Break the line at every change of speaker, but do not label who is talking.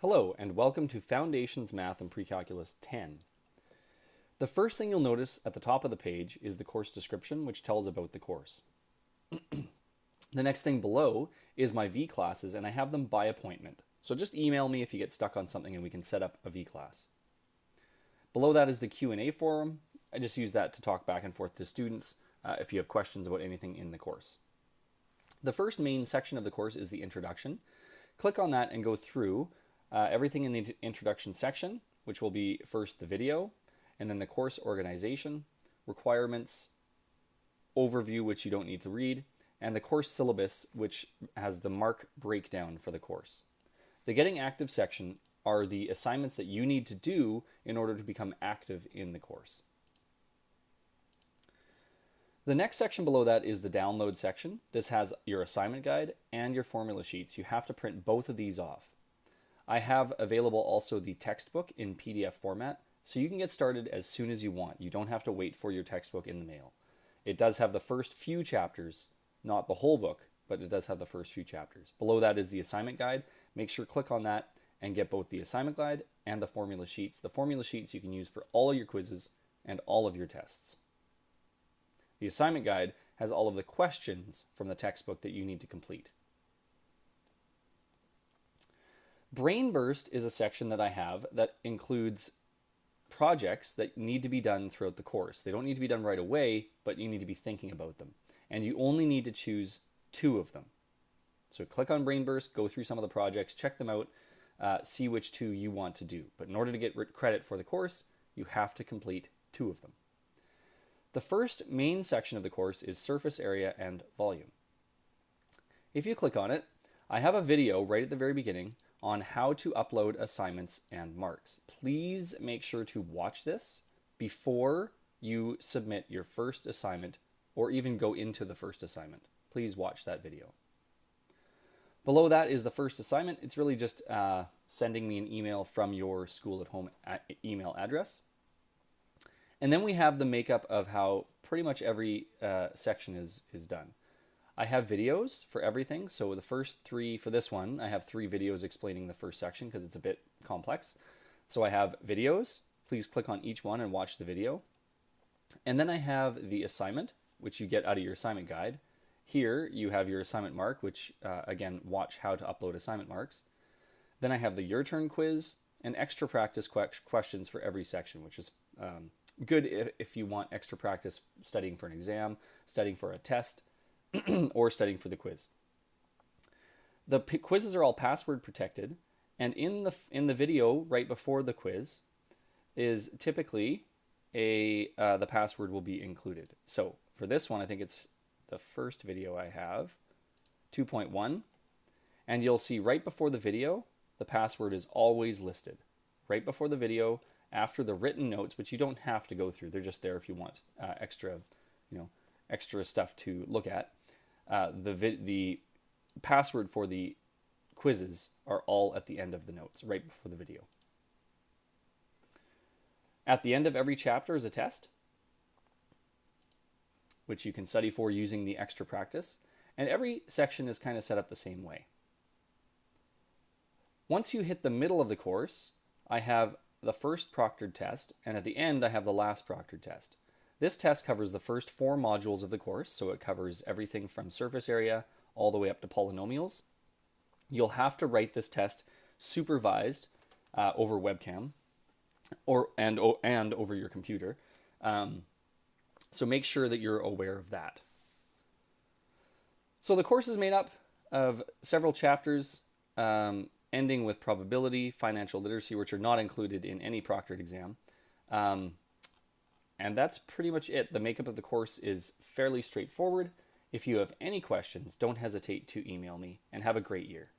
Hello, and welcome to Foundations Math and Precalculus 10. The first thing you'll notice at the top of the page is the course description, which tells about the course. The next thing below is my V classes, and I have them by appointment. So just email me if you get stuck on something and we can set up a V class. Below that is the Q&A forum. I just use that to talk back and forth to students if you have questions about anything in the course. The first main section of the course is the introduction. Click on that and go through everything in the introduction section, which will be first the video, and then the course organization, requirements, overview, which you don't need to read, and the course syllabus, which has the mark breakdown for the course. The Getting Active section are the assignments that you need to do in order to become active in the course. The next section below that is the download section. This has your assignment guide and your formula sheets. You have to print both of these off. I have available also the textbook in PDF format, so you can get started as soon as you want. You don't have to wait for your textbook in the mail. It does have the first few chapters, not the whole book, but it does have the first few chapters. Below that is the assignment guide. Make sure to click on that and get both the assignment guide and the formula sheets. The formula sheets you can use for all of your quizzes and all of your tests. The assignment guide has all of the questions from the textbook that you need to complete. Brain Burst is a section that I have that includes projects that need to be done throughout the course. They don't need to be done right away, but you need to be thinking about them. And you only need to choose 2 of them. So click on Brain Burst, go through some of the projects, check them out, see which 2 you want to do. But in order to get credit for the course, you have to complete 2 of them. The first main section of the course is surface area and volume. If you click on it, I have a video right at the very beginning on how to upload assignments and marks. Please make sure to watch this before you submit your first assignment or even go into the first assignment. Please watch that video. Below that is the first assignment. It's really just sending me an email from your school at home email address. And then we have the makeup of how pretty much every section is done. I have videos for everything. So the first 3 for this one, I have 3 videos explaining the first section because it's a bit complex. So I have videos. Please click on each one and watch the video. And then I have the assignment, which you get out of your assignment guide. Here you have your assignment mark, which again, watch how to upload assignment marks. Then I have the Your Turn quiz and extra practice questions for every section, which is good if you want extra practice studying for an exam, studying for a test, or studying for the quiz. The quizzes are all password protected, and in the video right before the quiz is typically the password will be included. So for this one, I think it's the first video I have, 2.1, and you'll see right before the video, the password is always listed. Right before the video, after the written notes, which you don't have to go through, they're just there if you want extra stuff to look at. The password for the quizzes are all at the end of the notes, right before the video. At the end of every chapter is a test, which you can study for using the extra practice, and every section is kind of set up the same way. Once you hit the middle of the course, I have the first proctored test, and at the end I have the last proctored test. This test covers the first 4 modules of the course, so it covers everything from surface area all the way up to polynomials. You'll have to write this test supervised over webcam and over your computer. So make sure that you're aware of that. So the course is made up of several chapters, ending with probability, financial literacy, which are not included in any proctored exam. And that's pretty much it. The makeup of the course is fairly straightforward. If you have any questions, don't hesitate to email me, and have a great year.